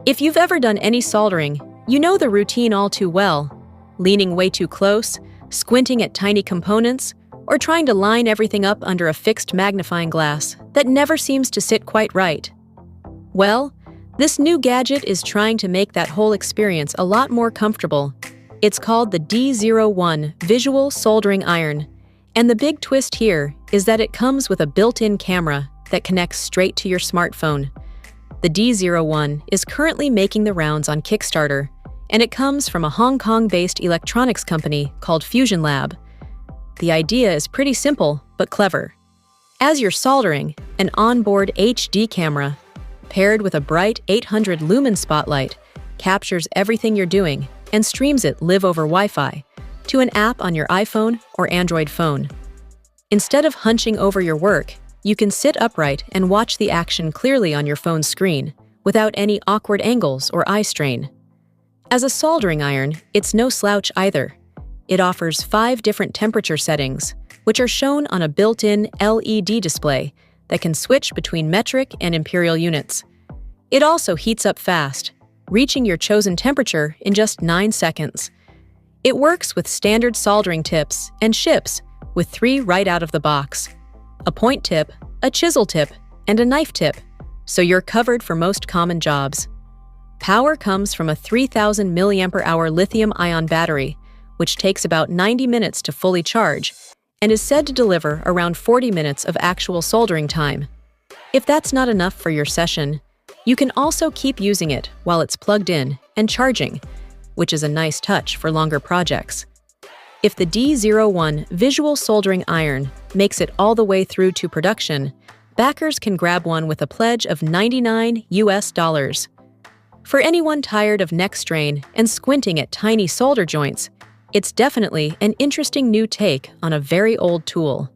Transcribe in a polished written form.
If you've ever done any soldering, you know the routine all too well. Leaning way too close, squinting at tiny components, or trying to line everything up under a fixed magnifying glass that never seems to sit quite right. Well, this new gadget is trying to make that whole experience a lot more comfortable. It's called the D01 Visual Soldering Iron, and the big twist here is that it comes with a built-in camera that connects straight to your smartphone. The D01 is currently making the rounds on Kickstarter, and it comes from a Hong Kong-based electronics company called Fusion Lab. The idea is pretty simple, but clever. As you're soldering, an onboard HD camera, paired with a bright 800 lumen spotlight, captures everything you're doing and streams it live over Wi-Fi to an app on your iPhone or Android phone. Instead of hunching over your work, you can sit upright and watch the action clearly on your phone's screen, without any awkward angles or eye strain. As a soldering iron, it's no slouch either. It offers 5 different temperature settings, which are shown on a built-in LED display that can switch between metric and imperial units. It also heats up fast, reaching your chosen temperature in just 9 seconds. It works with standard soldering tips and ships, with 3 right out of the box: a point tip, a chisel tip, and a knife tip, so you're covered for most common jobs. Power comes from a 3000 mAh lithium-ion battery, which takes about 90 minutes to fully charge, and is said to deliver around 40 minutes of actual soldering time. If that's not enough for your session, you can also keep using it while it's plugged in and charging, which is a nice touch for longer projects. If the D01 Visual Soldering Iron makes it all the way through to production, backers can grab one with a pledge of $99 US. For anyone tired of neck strain and squinting at tiny solder joints, it's definitely an interesting new take on a very old tool.